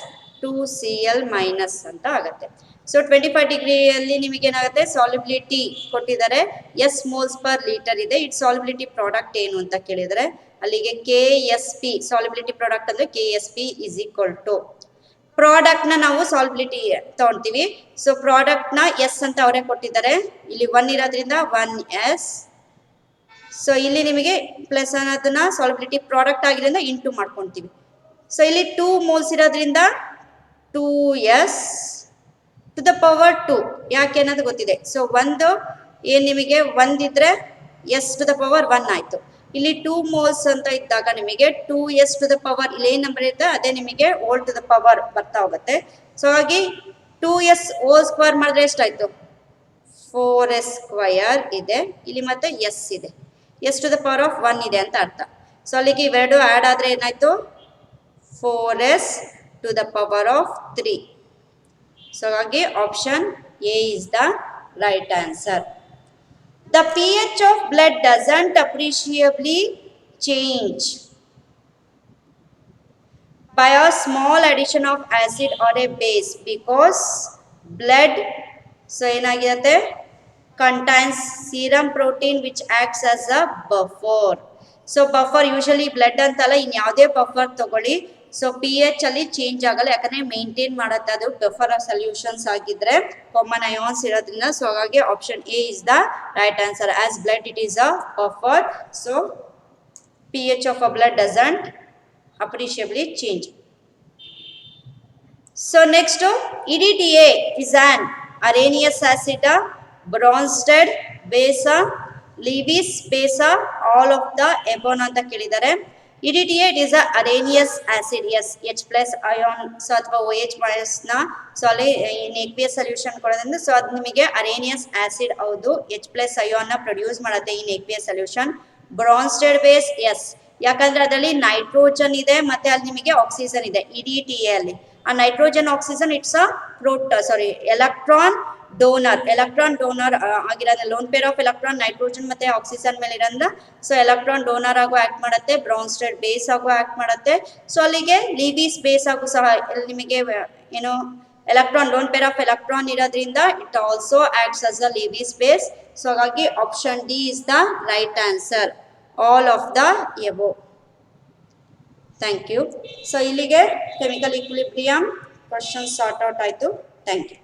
2Cl ಮೈನಸ್ ಅಂತ ಆಗುತ್ತೆ. ಸೊ 25 ಡಿಗ್ರಿಯಲ್ಲಿ ನಿಮಗೆ ಏನಾಗುತ್ತೆ, ಸಾಲ್ಯುಬಿಲಿಟಿ ಕೊಟ್ಟಿದ್ದಾರೆ, ಎಸ್ ಮೋಲ್ಸ್ ಪರ್ ಲೀಟರ್ ಇದೆ. ಇಟ್ ಸಾಲ್ಯುಬಿಲಿಟಿ ಪ್ರಾಡಕ್ಟ್ ಏನು ಅಂತ ಕೇಳಿದರೆ ಅಲ್ಲಿಗೆ KSP ಸಾಲ್ಯುಬಿಲಿಟಿ ಪ್ರಾಡಕ್ಟ್ ಅಂದರೆ KSP ಇಸ್ ಈಕ್ವಲ್ ಟು ಪ್ರಾಡಕ್ಟ್ನ ನಾವು ಸಾಲ್ಯುಬಿಲಿಟಿ ತಗೊಳ್ತೀವಿ. ಸೊ ಪ್ರಾಡಕ್ಟ್ನ ಎಸ್ ಅಂತ ಅವರೇ ಕೊಟ್ಟಿದ್ದಾರೆ, ಇಲ್ಲಿ 1 ಇರೋದ್ರಿಂದ 1s. ಸೊ ಇಲ್ಲಿ ನಿಮಗೆ ಪ್ಲಸ್ ಅನ್ನೋದನ್ನ ಸಾಲ್ಯುಬಿಲಿಟಿ ಪ್ರಾಡಕ್ಟ್ ಆಗಿರೋದ್ರಿಂದ ಇಂಟು ಮಾಡ್ಕೊತೀವಿ. ಸೊ ಇಲ್ಲಿ 2 ಮೋಲ್ಸ್ ಇರೋದ್ರಿಂದ 2s ಟು ದ ಪವರ್ 2, ಯಾಕೆ ಅನ್ನೋದು ಗೊತ್ತಿದೆ. ಸೊ ಒಂದು ಏನು ನಿಮಗೆ ಒಂದಿದ್ರೆ ಎಸ್ ಟು ದ ಪವರ್ 1 ಆಯಿತು. ಇಲ್ಲಿ 2 ಮೋಲ್ಸ್ ಅಂತ ಇದ್ದಾಗ ನಿಮಗೆ 2s ಟು ದ ಪವರ್ ಇಲ್ಲಿ ಏನು ನಂಬರ್ ಇರುತ್ತೆ ಅದೇ ನಿಮಗೆ ಓಲ್ ಟು ದ ಪವರ್ ಬರ್ತಾ ಹೋಗುತ್ತೆ. ಸೊ ಹಾಗಾಗಿ 2s ಓಲ್ ಸ್ಕ್ವೇರ್ ಮಾಡಿದ್ರೆ ಎಷ್ಟಾಯಿತು, 4s ಸ್ಕ್ವಯರ್ ಇದೆ. ಇಲ್ಲಿ ಮತ್ತೆ ಎಸ್ ಇದೆ, S to the power of 1 ಇದೆ ಅಂತ ಅರ್ಥ. ಸೊ ಅಲ್ಲಿಗೆ ಇವೆರಡು ಆ್ಯಡ್ ಆದರೆ ಏನಾಯಿತು, 4s to the power of 3. So ಹಾಗಾಗಿ option A is the right answer. The pH of blood doesn't appreciably change by a small addition of acid or a base because blood so ಏನಾಗಿರುತ್ತೆ contains serum protein which acts as a buffer. So buffer usually blood ಅಂತಲ್ಲ, ಇನ್ನು ಯಾವುದೇ buffer ತಗೊಳ್ಳಿ. So pH ಅಲ್ಲಿ change ಆಗಲ್ಲ, ಯಾಕಂದ್ರೆ maintain ಮಾಡುತ್ತೆ ಅದು ಬಫರ್ ಸೊಲ್ಯೂಷನ್ಸ್ ಆಗಿದ್ರೆ ಕಾಮನ್ ಅಯಾನ್ಸ್ ಇರೋದ್ರಿಂದ. ಸೊ ಹಾಗಾಗಿ option A is the right answer. As blood it is a buffer, so pH of a blood doesn't appreciably change. So next, EDTA is an Arrhenius acid, Bronsted base, Lewis base, all of the above ಅಂತ ಕೇಳಿದ್ದಾರೆ. EDTA it is a Arrhenius acid, yes, H plus ion, so ಅಥವಾ OH minus ನ so ಅಲ್ಲಿ in aqueous solution ಕೊಡೋದ್ರಿಂದ so ಅದು ನಿಮಗೆ Arrhenius acid ಹೌದು H plus ion ನ ಪ್ರೊಡ್ಯೂಸ್ ಮಾಡುತ್ತೆ in aqueous solution. Bronsted base, yes, ಯಾಕಂದ್ರೆ ಅದರಲ್ಲಿ ನೈಟ್ರೋಜನ್ ಇದೆ ಮತ್ತೆ ಅಲ್ಲಿ ನಿಮಗೆ ಆಕ್ಸಿಜನ್ ಇದೆ EDTA ಅಲ್ಲಿ. ಆ nitrogen oxygen it's a electron donor ಆಗಿರೋದ್ರೆ lone pair of electron nitrogen ಮತ್ತೆ ಆಕ್ಸಿಜನ್ ಮೇಲೆ ಇರೋದ್ರಿಂದ ಸೊ ಎಲೆಕ್ಟ್ರಾನ್ ಡೋನರ್ ಆಗು ಆಕ್ಟ್ ಮಾಡುತ್ತೆ, ಬ್ರೌನ್ಸ್ಟೆಡ್ ಬೇಸ್ ಆಗು ಆಕ್ಟ್ ಮಾಡುತ್ತೆ. ಸೊ ಅಲ್ಲಿಗೆ ಲಿವಿಸ್ ಬೇಸ್ ಆಗು ಸಹ ನಿಮಗೆ ಏನು electron lone pair of electron ಇರೋದ್ರಿಂದ it also acts as a Lewis base. So ಹಾಗಾಗಿ option D is the right answer, all of the above. Thank you. So ಇಲ್ಲಿಗೆ chemical equilibrium question sort out ಆಯಿತು. Thank you.